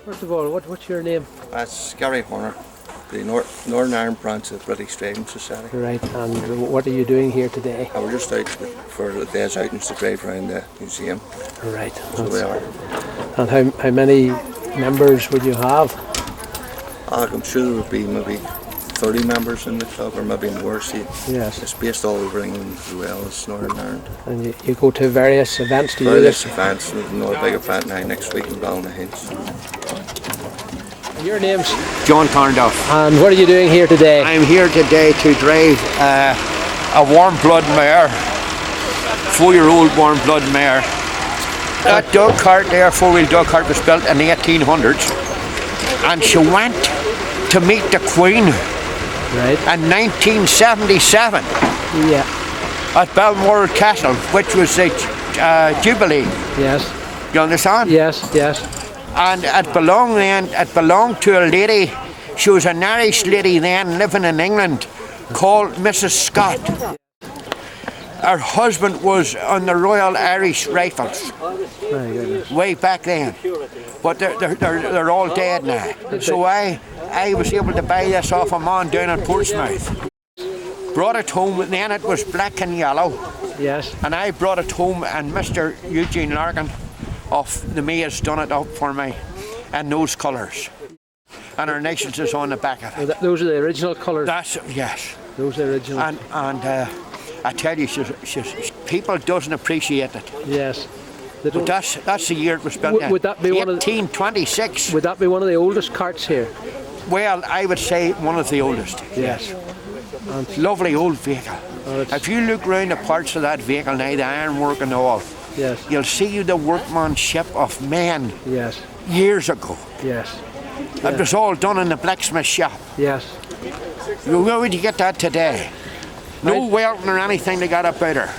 First of all, what's your name? That's Gary Horner, the Northern Ireland branch of the British Driving Society. Right, and what are you doing here today? We're just out for the day's outings to drive around the museum. Right. So we are. And how many members would you have? I'm sure there would be maybe 30 members in the club, or maybe more. See, yes. It's based all over England as well as Northern Ireland. And you go to various events, do you? Various events. There's another big event now next week in Donaghadee. Your name's? John Carnduff. And what are you doing here today? I'm here today to drive a warm blood mare, 4-year-old warm blood mare. That dog cart there, 4-wheel dog cart, was built in the 1800s, and she went to meet the Queen in 1977 at Balmoral Castle, which was a Jubilee. Yes. You understand? Yes, yes. And it belonged to a lady. She was an Irish lady then living in England called Mrs. Scott. Her husband was on the Royal Irish Rifles way back then, but they're all dead now. So I was able to buy this off a man down in Portsmouth. Brought it home, and then it was black and yellow. Yes. And I brought it home, and Mr. Eugene Larkin of the Mayor's done it up for me in those colours. And our initials is on the back of it. Those are the original colours? Yes. Those are original. And I tell you, people doesn't appreciate it. Yes. But that's the year it was built in. Would that be 1826. Would that be one of the oldest carts here? Well, I would say one of the oldest. Yes. Lovely old vehicle. If you look round the parts of that vehicle now, the ironwork and all, yes, you'll see the workmanship of men. Yes. Years ago. Yes. It was all done in the blacksmith shop. Yes. Where would you get that today? No welding or anything they got about her.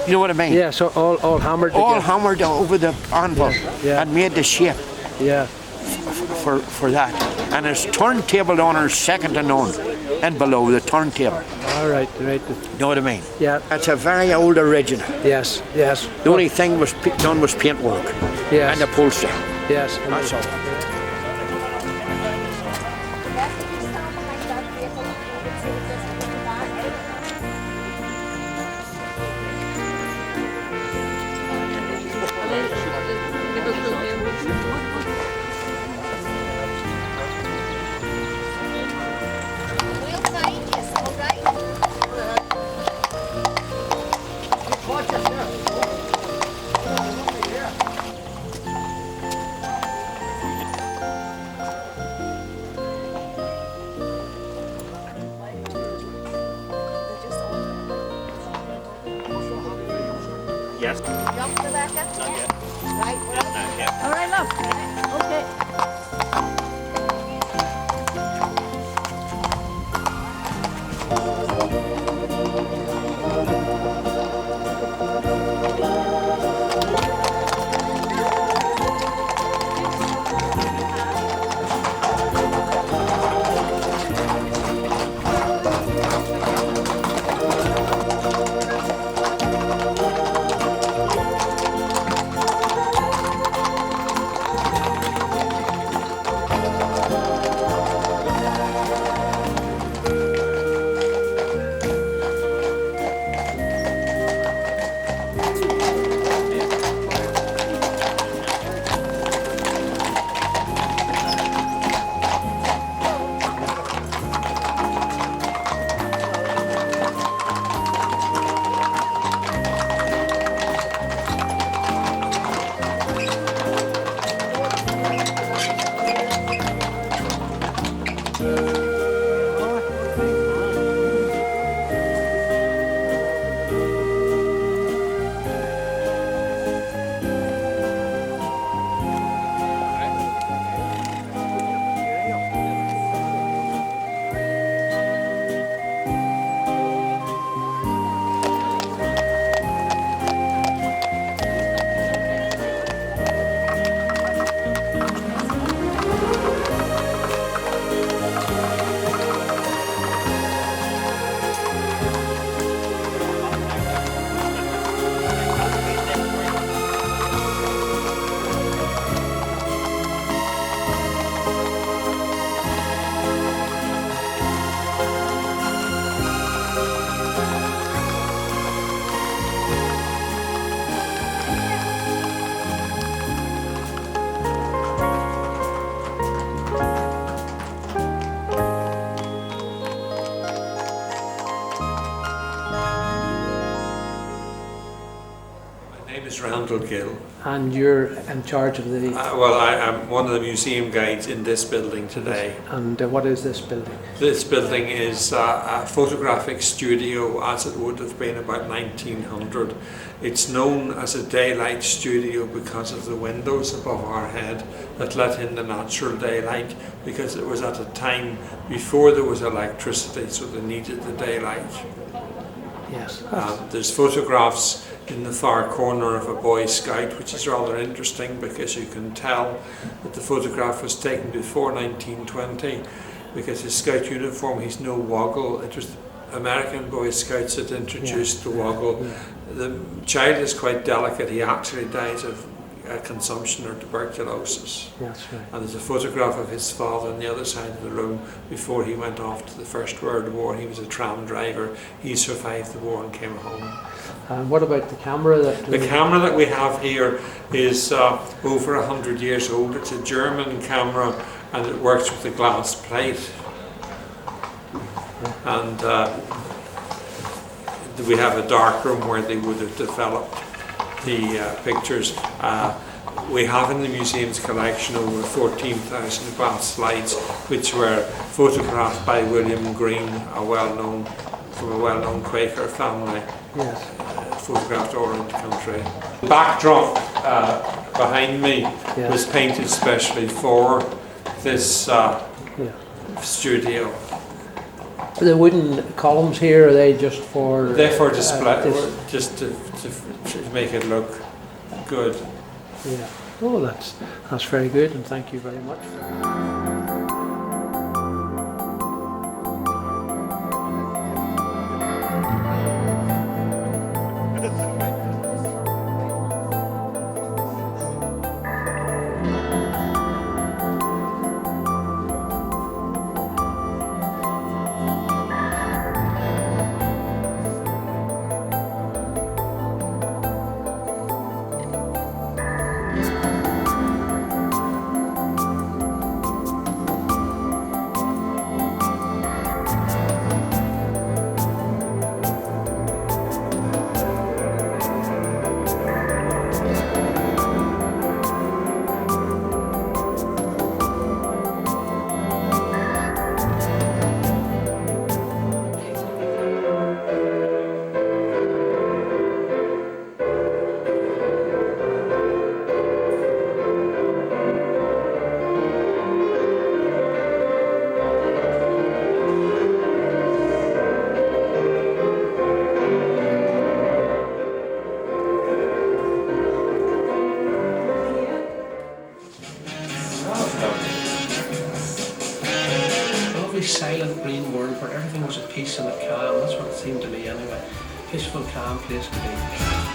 You know what I mean? Yeah, so all hammered together. All hammered over the anvil and made the shape for that. And it's turntable on her second to none and below the turntable. All right, right. You know what I mean? Yeah. It's a very old original. Yes, yes. The only thing was done was paintwork. Yes. And upholstery. Yes. That's all. Yes. You up, Rebecca? Not yet. Right, we're up. Not yet. All right, love. Okay. Randall Gill. And you're in charge of the... Well, I'm one of the museum guides in this building today. And what is this building? This building is a photographic studio as it would have been about 1900. It's known as a daylight studio because of the windows above our head that let in the natural daylight, because it was at a time before there was electricity, so they needed the daylight. Yes. There's photographs in the far corner of a Boy Scout, which is rather interesting because you can tell that the photograph was taken before 1920, because his Scout uniform, he's no woggle. It was American Boy Scouts that introduced the woggle. The child is quite delicate. He actually dies of consumption or tuberculosis. That's right. And there's a photograph of his father on the other side of the room before he went off to the First World War. He was a tram driver. He survived the war and came home. And what about the camera? The camera that we have here is over 100 years old. It's a German camera and it works with a glass plate. And we have a darkroom where they would have developed the pictures. We have in the museum's collection over 14,000 glass slides, which were photographed by William Green, from a well-known Quaker family. Yes. Photographed all around the country. The backdrop behind me was painted specially for this studio. The wooden columns here, are they just for... They're for display, just to make it look good. Yeah. Oh, that's very good, and thank you very much. Silent green world where everything was at peace and at calm. That's what it seemed to me anyway. Peaceful, calm place to be.